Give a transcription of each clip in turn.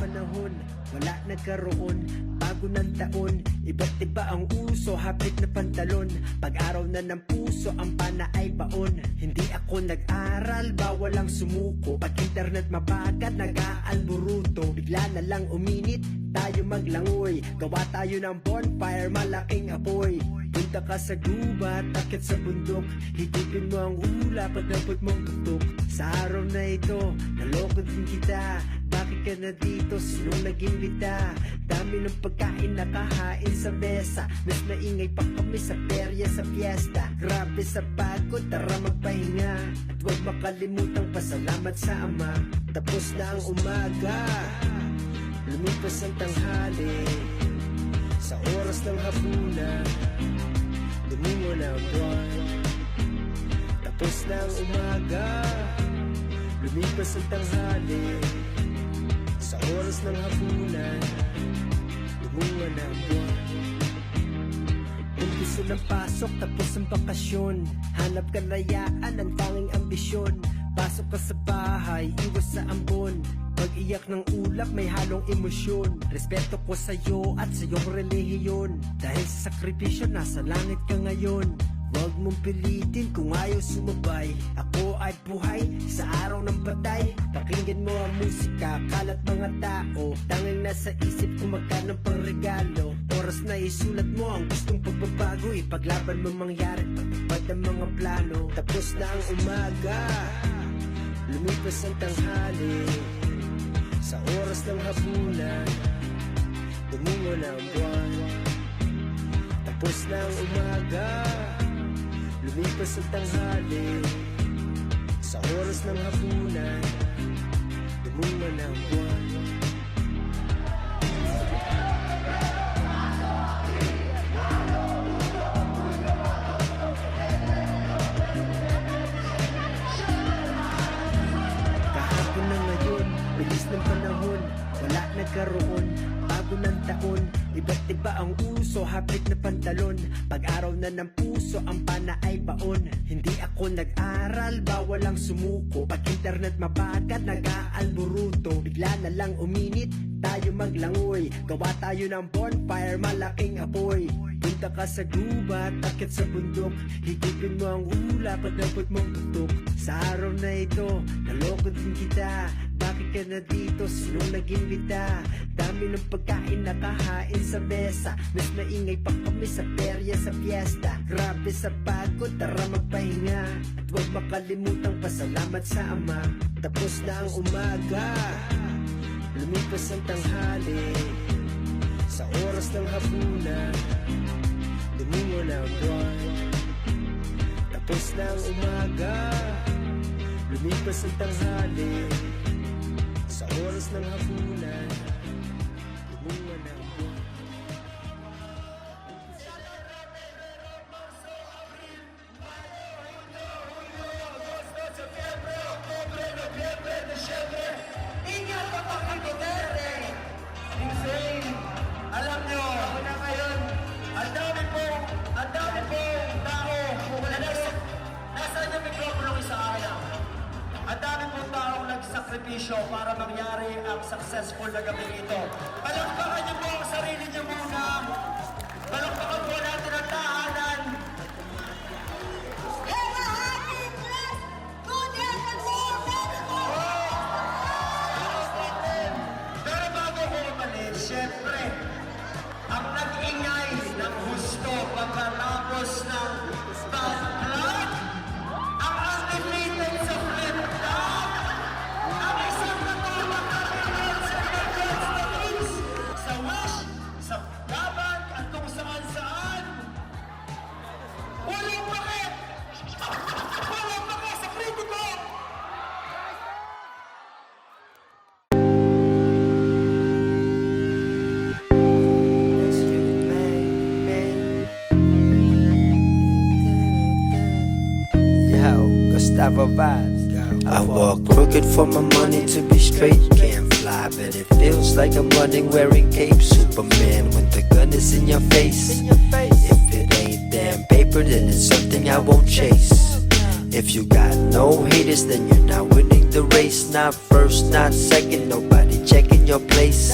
panahon, wala nagkaroon. Bago ng taon, iba't iba ang uso, hapit na pantalon. Pag-araw na ng puso, ang pana ay baon. Hindi ako nag-aral, bawal ang sumuko. Pag internet mabagat, nag-aalburuto. Bigla na lang uminit, tayo maglangoy. Gawa tayo ng bonfire, malaking apoy. Punta ka sa gubat, takit sa bundok. Higupin mo ang hula, pagdapot mong tutok. Sa araw na ito, naloko din kita. Bakit ka na dito? Sinong nag-imbita? Dami ng pagkain nakahain sa mesa. Mas maingay pa kami sa perya sa fiesta. Grabe sa pagod, tara magpahinga. At huwag makalimutang pasalamat sa Ama. Tapos na ang umaga, lumipas ang tanghali. Sa oras ng hapunan, dumungo na ang buwan. Tapos na ang umaga, lumipas ang tanghali. Sa oras ng hapunan, dumungo na ang buwan. Umpisa ng pasok, tapos ang bakasyon. Hanap kalayaan, ang tanging ambisyon. Pasok ka sa bahay, iwas sa ambon. Pag-iyak ng ulap, may halong emosyon. Respeto ko sa'yo at sa iyong relihiyon. Dahil sa sakripisyo, nasa langit ka ngayon. Huwag mong pilitin kung ayaw sumabay. Ako ay buhay sa araw ng patay. Pakinggan mo ang musika, kalat mga tao. Tanging nasa isip kung magkano pang regalo. Oras na isulat mo ang gustong pagbabago. Ipaglaban mo mangyari, patupad ang mga plano. Tapos na ang umaga, lumipas ang tanghali. Sa oras ng hapunan, dumungo na ang buwan. Tapos na ang umaga, lumipas ang tanghali. Sa oras ng hapunan, dumungo na ang buwan. Kahapon na ngayon, bilis ng panahon, wala nagkaroon. Bago ng taon, iba't iba ang uso, hapit na pantalon. Pag-araw na ng puso, ang pana ay baon. Hindi ako nag-aral, bawal ang sumuko. Pag internet mabagat, nag-aalburuto. Bigla na lang uminit, tayo maglangoy. Gawa tayo ng bonfire, malaking apoy. Punta ka sa gubat, takit sa bundok. Higupin mo ang hula, pagdapot mong tutok. Sa araw na ito, naloko din kita. Bakit ka na dito? Sinong nag-imbita? Dami ng pagkain nakahain sa mesa. Mas maingay pa kami sa perya sa fiesta. Grabe sa pagod, tara magpahinga. At huwag makalimutang pasalamat sa Ama. Tapos na ang umaga, lumipas ang tanghali. Sa oras ng hapunan, dumungo na ang buwan. Tapos na ang umaga, lumipas ang tanghali. Sa oras ng hapunan, dumungo na ang buwan. Ingat ka pa kay Duterte! Insane! Alam nyo, ako na ngayon, ang dami pong tao. Nasaan yung mikropono sa akin? Ang dami pong taong nagsakripisyo para mangyari ang successful na gabi ito. Palakpakan niyo po ang sarili niyo muna. Palakpakan po natin ang tahanan. Pero bago ko umalis, syempre, ang nag-ingay ng husto pagkatapos ng backlog, ang undefeated sa flip-top, ang isang natulog na pinag sa Philippines, sa Wish, sa Laban, at kung saan-saan. Walang bakit! Walang bakit sa kritiko! Gustavo vibes. I walk crooked for my money to be straight. Can't fly, but it feels like I'm running wearing cape. Superman when the gun is in your face. If it ain't damn paper, then it's something I won't chase. If you got no haters, then you're not winning the race. Not first, not second, nobody checking in your place.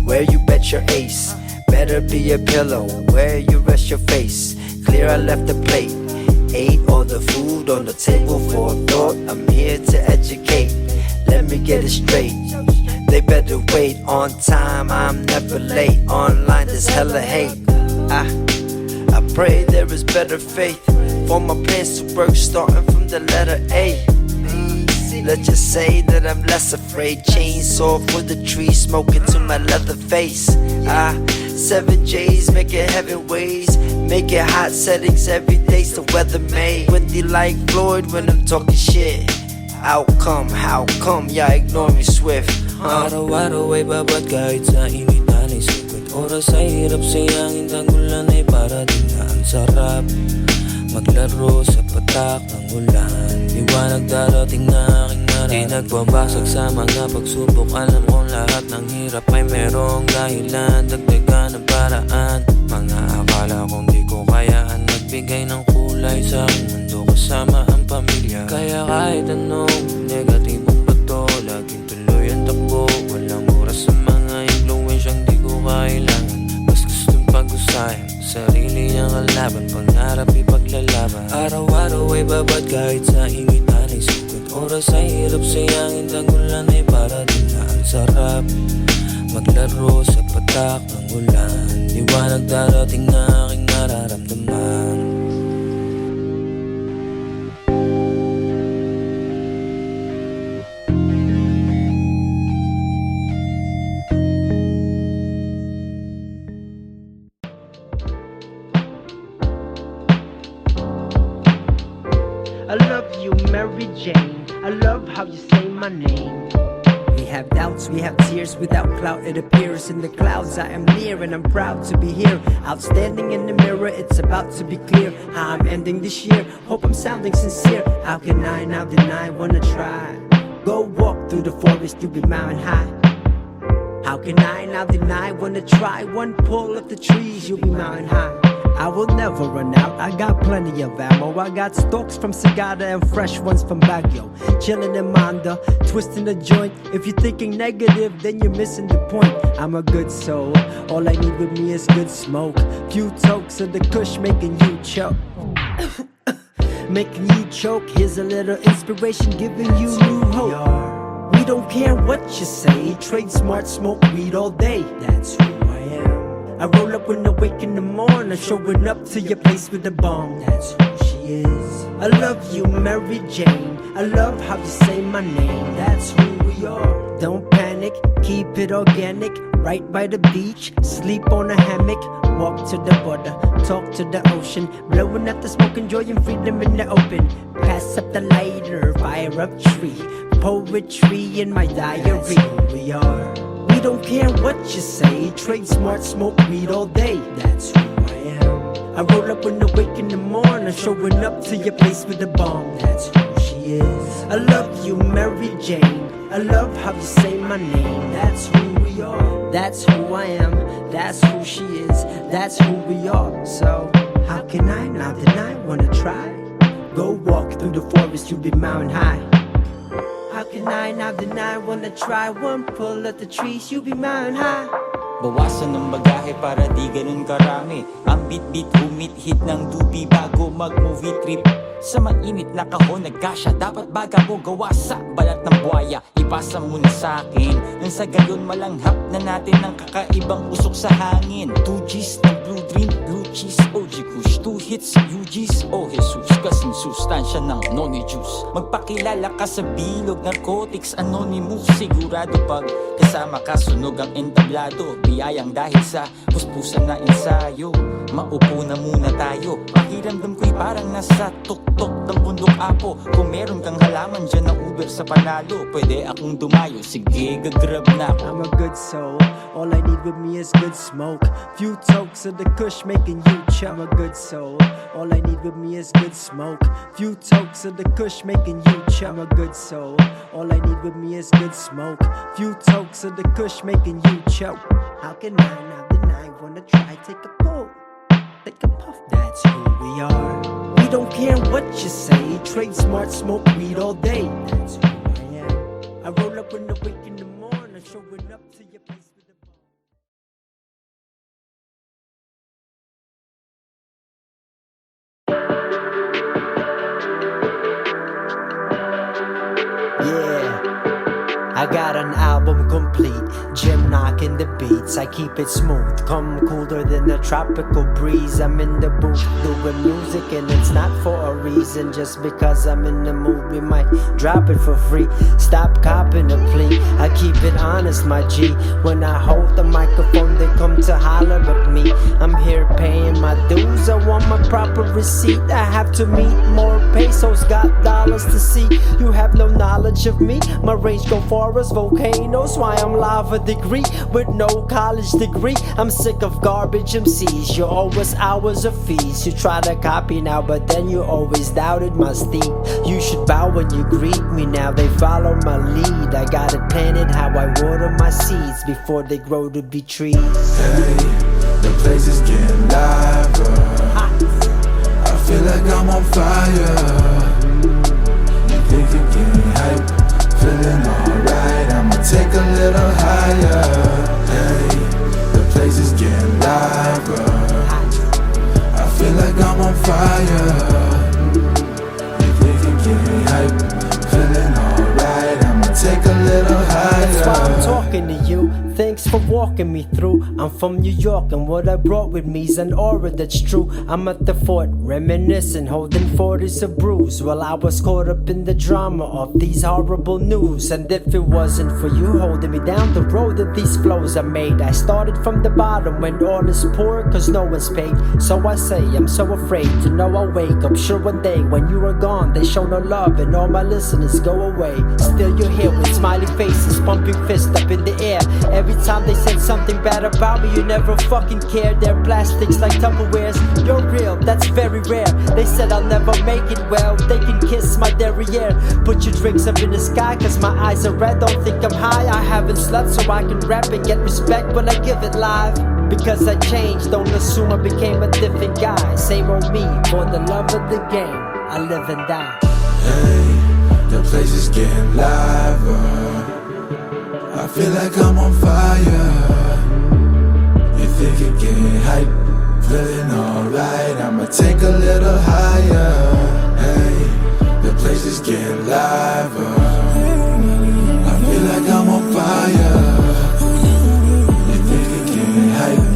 Where you bet your ace, better be a pillow where you rest your face. Clear, I left the plate, ate all the food on the table for thought. I'm here to educate, let me get it straight. They better wait on time, I'm never late. Online there's hella hate. I pray there is better faith for my plans to work, starting from the letter A. Let's just say that I'm less afraid. Chainsaw for the tree, smoking to my leather face. 7 J's, making heaven ways, making hot settings every day's the weather made. Windy like Floyd when I'm talking shit. How come, y'all ignore me swift? Araw-araw ay babad kahit sa initan ay sipit. Oras ay hirap sayangin, tanggulan ay para din na ang sarap maglaro sa patak ng ulan. Liwanag darating na aking narap, di nagbabasag sa mga pagsubok. Alam kong lahat ng hirap ay merong dahilan, dagdagan ng paraan. Mga akala kong di ko kayaan, nagbigay ng kulay sa aking mundo kasama ang pamilya. Kaya kahit anong negatibong bato, laging tuloy ang takbo. Walang oras sa mga influensyang di ko kailangan. Mas gustong pag-usayan, sarili ang kalaban, pangarap ipaglalaban. Araw-araw ay babad kahit sa ingitan ay sugod. Oras ay hirap sayangin, tanggulan ay para din na ang sarap maglaro sa patak ng ulan. Liwanag darating na aking nararamdaman. I love you, Mary Jane. I love how you say my name. We have doubts, we have tears. Without clout, it appears in the clouds. I am near and I'm proud to be here. Outstanding in the mirror, it's about to be clear how I'm ending this year. Hope I'm sounding sincere. How can I now deny? Wanna try. Go walk through the forest, you'll be mountain high. How can I now deny? Wanna try. One pull of the trees, you'll be mountain high. I will never run out, I got plenty of ammo. I got stalks from Sagada and fresh ones from Baguio. Chillin' in Manda, twisting the joint. If you're thinking negative, then you're missing the point. I'm a good soul, all I need with me is good smoke. Few tokes of the kush making you choke. Making you choke, here's a little inspiration, giving you new hope. We don't care what you say, trade smart, smoke weed all day. That's who I am. I roll up when I wake in the morning, showing up to your place with a bomb. That's who she is. I love you, Mary Jane. I love how you say my name. That's who we are. Don't panic, keep it organic. Right by the beach, sleep on a hammock. Walk to the water, talk to the ocean. Blowing at the smoke, enjoying freedom in the open. Pass up the lighter, fire up tree. Poetry in my diary. That's who we are. We don't care what you say, trade smart, smoke weed all day. That's who I am. I roll up when I wake in the morning, showing up to your place with a bomb. That's who she is. I love you, Mary Jane. I love how you say my name. That's who we are. That's who I am. That's who she is. That's who we are. So how can I now deny? Wanna try? Go walk through the forest, you'll be mountain high. How can I now deny? Wanna try? One pull at the trees, you be mountain high. Bawasan ng bagahe para di ganun karami. Ang bit-bit humit-hit ng dubi bago mag-movie trip. Sa mainit na kahon nagkasya, dapat baga mo gawa sa balat ng buhaya. Ipasa mo na sa'kin, nang sa gayon malanghap na natin ang kakaibang usok sa hangin. 2Gs ng blue dream, blue cheese, OG Kush. 2 hits, UGs, oh Jesus. Kasing sustansya ng noni juice. Magpakilala ka sa bilog, narcotics, anonymous. Sigurado pag kasama ka, sunog ang entablado. Biyayang dahil sa puspusan na ensayo. Maupo na muna tayo. Pakiramdam ko'y parang nasa tuktok ng bundok apo. Kung meron kang halaman dyan na Uber sa Panalo, pwede akong dumayo, sige gagrab na ako. I'm a good soul, all I need with me is good smoke. Few tokes of the kush making you choke. I'm a good soul, all I need with me is good smoke. Few tokes of the kush making you choke. I'm a good soul, all I need with me is good smoke. Few tokes of the kush making you choke. How can I now deny? Wanna try? Take a pull, take a puff. That's who we are. We don't care what you say, trade smart, smoke weed all day. That's who I am. I I roll up when I wake in the morning, showing up to your place with a bomb. Yeah, I got an album complete, Jim knocking the beats, I keep it smooth, come cooler than a tropical breeze. I'm in the booth doing music and it's not for a reason, just because I'm in the mood we might drop it for free. Stop copping a plea, I keep it honest my G. When I hold the microphone they come to holler at me. I'm here paying my dues, I want my proper receipt. I have to meet more pesos, got dollars to see. You have no knowledge of me, my range go far as volcanoes. Why I'm lava degree with no college degree. I'm sick of garbage MCs, you owe us hours of fees. You try to copy now but then you always doubted my steed. You should bow when you greet me, now they follow my lead. I got it planted how I water my seeds before they grow to be trees. Hey, the place is getting liver. I feel like I'm on fire. You think you're getting hype, feeling alright. I'ma take a little higher. Hey, the place is getting liver. I feel like I'm on fire. You think you're getting hype, feeling alright. I'ma take a little higher. That's why I'm talking to you. Thanks for walking me through. I'm from New York and what I brought with me is an aura that's true. I'm at the fort, reminiscing, holding 40s of brews while I was caught up in the drama of these horrible news. And if it wasn't for you holding me down the road that these flows are made, I started from the bottom when all is poor cause no one's paid. So I say I'm so afraid to know I'll wake up sure one day when you are gone they show no love and all my listeners go away. Still you're here with smiley faces, pumping fists up in the air. Every time they said something bad about me, you never fucking cared. They're plastics like Tupperwares. You're real, that's very rare. They said I'll never make it well. They can kiss my derriere. Put your drinks up in the sky, cause my eyes are red. Don't think I'm high, I haven't slept, so I can rap and get respect when I give it live. Because I changed, don't assume I became a different guy. Same old me, for the love of the game, I live and die. Hey, the place is getting liver. I feel like I'm on fire. You think you're getting hype, feeling alright. I'ma take a little higher. Hey, the place is getting liver. I feel like I'm on fire. You think you're getting hype,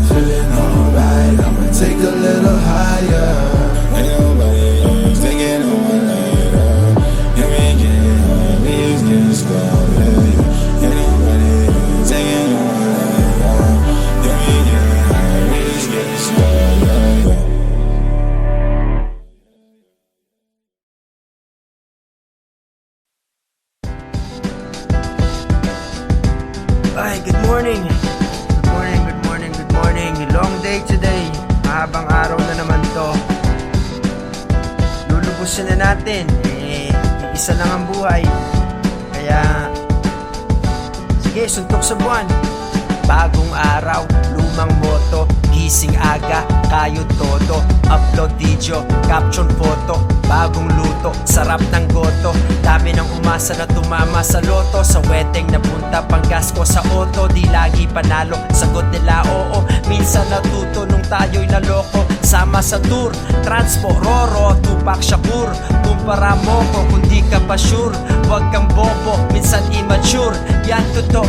feeling alright. I'ma take a little higher. Ain't nobody else taking over later. You ain't getting high, we just getting squared. Ay, good morning. Good morning, good morning, good morning. Long day today. Mahabang araw na naman to. Lulubusin na natin. Isa lang ang buhay. Kaya, sige, suntok sa buwan. Bagong araw, lumang moto, gising aga, kayod todo, upload video, caption photo, bagong luto, sarap ng goto, dami ng umasa na tumama sa loto, sa wedding napunta pang gasko sa auto, di lagi panalo, sagot nila oo, minsan natuto nung tayo'y naloko, sama sa tour, transpo, roro, Tupac Shakur, kumpara mo ko kung di ka pa sure, wag kang bobo, minsan immature, yan totoo,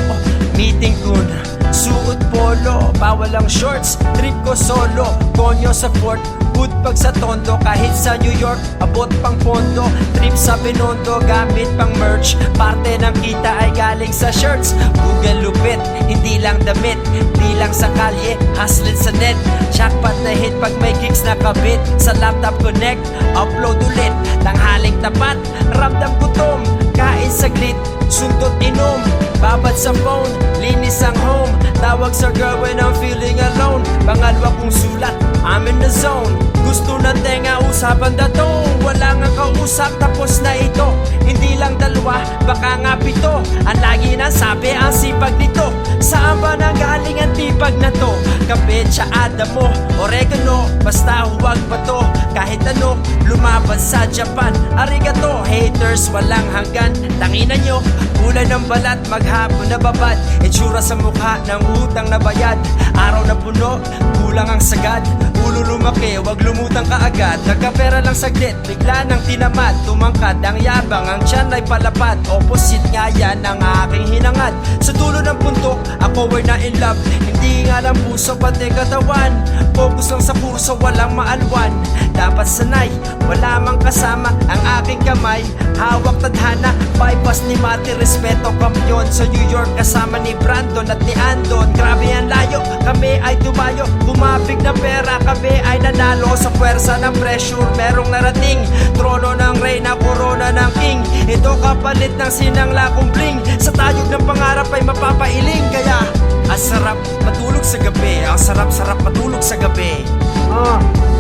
meeting kun, suot polo, bawal ang shorts, trip ko solo, konyo sa fort, good pag sa tondo, kahit sa New York, abot pang pondo, trip sa Binondo, gamit pang merch, parte ng kita ay galing sa shirts, Google lupit, hindi lang damit, di lang sa kalye, hustling sa net, jackpot na hit pag may gigs na kabit, sa laptop connect, upload ulit, tanghaling tapat, ramdam gutom, kain saglit, sundot inom, babad sa phone, linis ang home, tawag sa girl when I'm feeling alone, pangalawa kong sulat, I'm in the zone, gusto na tenga usapan datong, wala nga kausap tapos na ito, hindi lang dalawa, baka nga pito, ang lagi na sabi ang sipag nito, sa Saan ba nanggaling ang tibag na to? Kape, tsaada mo, oregano, basta huwag ba to? Kahit ano, lumaban sa Japan. Arigato, haters, walang hanggan. Tanginan nyo, kulay ng balat, maghapon na babad. Itsura sa mukha ng utang na bayad. Araw na puno, kulang ang sagad. Ulo lumaki, wag lumutang kaagad. Nagkapera lang saglit, bigla nang tinamad. Tumangkad ang yabang, ang tiyan ay palapad. Opposite nga yan ang aking hinangad. Sa dulo ng puntok, ako ay na in love. Hindi nga lang puso, pati katawan. Focus lang sa kurso, walang maalwan. Dapat sanay, wala mang kasama ang aking kamay. Hawak tadhana, bypass ni Mati, respeto kampiyon. Sa New York kasama ni Brandon at ni Andon. Grabe ang layo, kami ay tumayo. Bumabig na pera, kami ay nanalo. Sa puwersa ng pressure, merong narating. Trono ng reyna, corona ng king. Ito kapalit ng sinangla kong bling. Sa tayog ng pangarap ay mapapailing. Kaya, ang sarap matulog sa gabi. Ang sarap-sarap matulog sa gabi.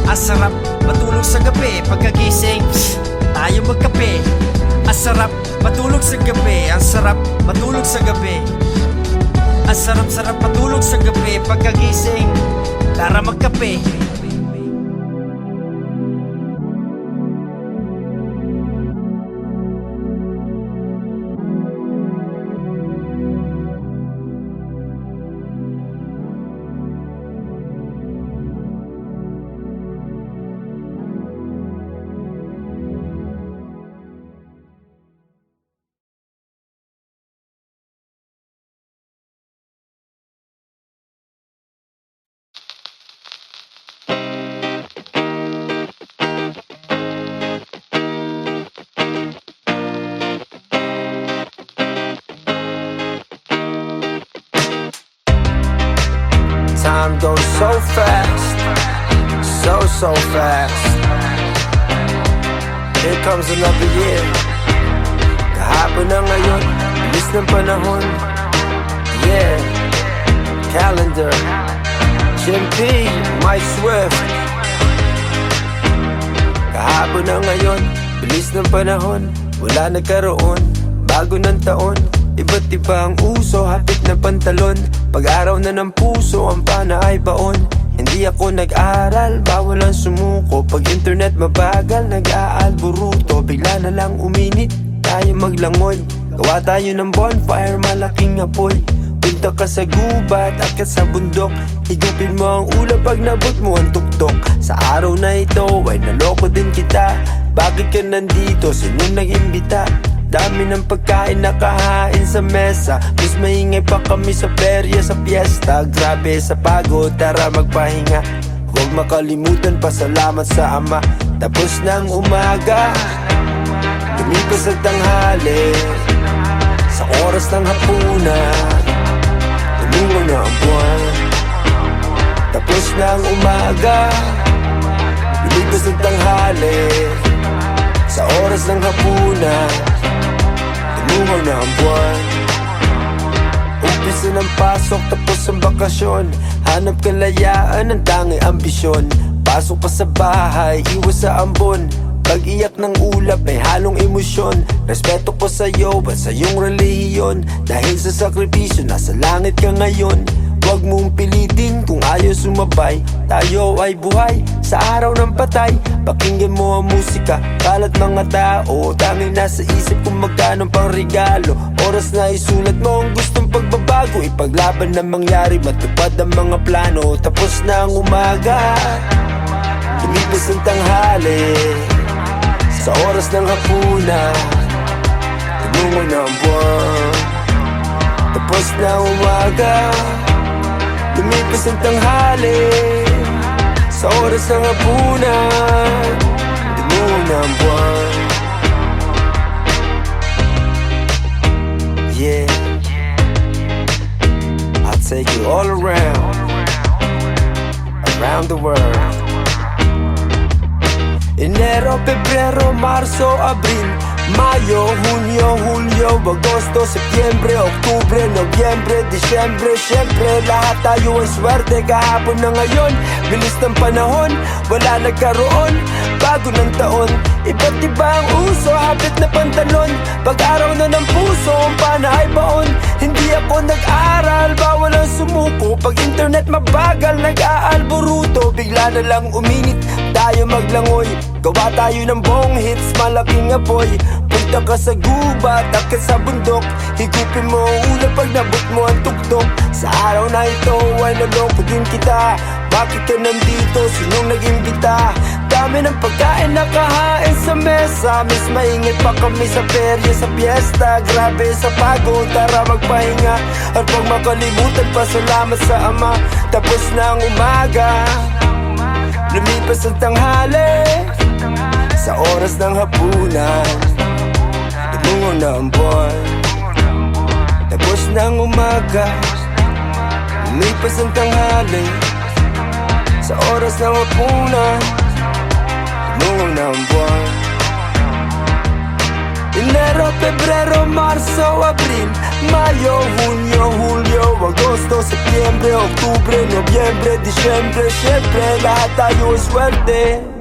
Ang sarap matulog sa gabi. Pagkagising, tayo magkape. Ang sarap matulog sa gabi. Ang sarap matulog sa gabi. Ang sarap-sarap matulog sa gabi. Pagkagising, tara magkape. Time goes so fast, so fast. Here comes another year. Kahapon na ngayon, bilis ng panahon. Yeah, calendar, Jim P, Mike Swift. Kahapon na ngayon, bilis ng panahon. Wala nagkaroon, bago ng taon. Iba't iba ang uso, hapit na pantalon. Pag-araw na ng puso, ang pana ay baon. Hindi ako nag-aral, bawal ang sumuko. Pag internet mabagal, nag-aalburuto. Bigla na lang uminit, tayo maglangoy. Gawa tayo ng bonfire, malaking apoy. Punta ka sa gubat, akyat sa bundok. Higupin mo ang ulap pag nabot mo ang tuktok. Sa araw na ito ay naloko din kita. Bakit ka nandito? Sinong nag-imbita? Dami ng pagkain nakahain sa mesa. Mas maingay pa kami sa perya sa piyesta. Grabe sa pagod, tara magpahinga. Huwag makalimutan pasalamat sa Ama. Tapos ng umaga, lumipas ang tanghali. Sa oras ng hapunan, lumungo na ang buwan. Tapos ng umaga, lumipas ang tanghali. Sa oras ng hapunan, lumungo na ang buwan. Umpisa ng pasok, tapos ang bakasyon. Hanap kalayaan, ang tanging ambisyon. Pasok pa sa bahay, iwas sa ambon. Pag-iyak ng ulap, may halong emosyon. Respeto ko sa'yo, ba't sa iyong relihiyon? Dahil sa sakripisyo, nasa langit ka ngayon. Huwag mong pilitin kung ayaw sumabay. Tayo ay buhay sa araw ng patay. Pakinggan mo ang musika, kalat mga tao. Tanging nasa isip kung magkano pang regalo. Oras na isulat mo ang gustong pagbabago. Ipaglaban na mangyari, matupad ang mga plano. Tapos na ang umaga, lumipas ang tanghali. Sa oras ng hapunan, lumungo na ang buwan. Tapos na ang umaga, lumipas ang tanghali. Sa oras ng hapunan, lumungo na ang buwan. Yeah, I'll take you all around the world. Enero, Pebrero, Marzo, Abril, Mayo, Junio, Julio, Agosto, Septiembre, Oktubre, Nobyembre, Disyembre. Siyempre, lahat tayo ay swerte. Kahapon na ngayon, bilis ng panahon, wala nagkaroon, bago ng taon. Iba't iba ang uso, habit na pantalon. Pag-araw na ng puso, ang panay baon. Hindi ako nag-aral, bawal ang sumuko. Pag internet mabagal, nag-aalboruto. Bigla na lang uminit, tayo maglangoy. Gawa tayo ng bong hits, malaking apoy. Punta ka sa gubat, akit sa bundok. Higupin mo ang ulo pag nabot mo ang tuktok. Sa araw na ito ay naloko din kita. Bakit ka nandito? Sinong nag-imbita? Dami ng pagkain nakahain sa mesa. Miss maingit pa kami sa perya, sa piyesta. Grabe sa pagod, tara magpahinga. At pag makalimutan pa, salamat sa Ama. Tapos na ang umaga, lumipas ang tanghali. Sa oras ng hapunan, lumungo na ang buwan. Tapos na ang umaga, lumipas ang tanghali. Sa oras ng hapunan, lumungo na ang buwan. Enero, Pebrero, Marzo, Abril, Mayo, Junio, Julio, Agosto, Septiembre, Octubre, Nobyembre, Disyembre. Siyempre, lahat tayo ay swerte.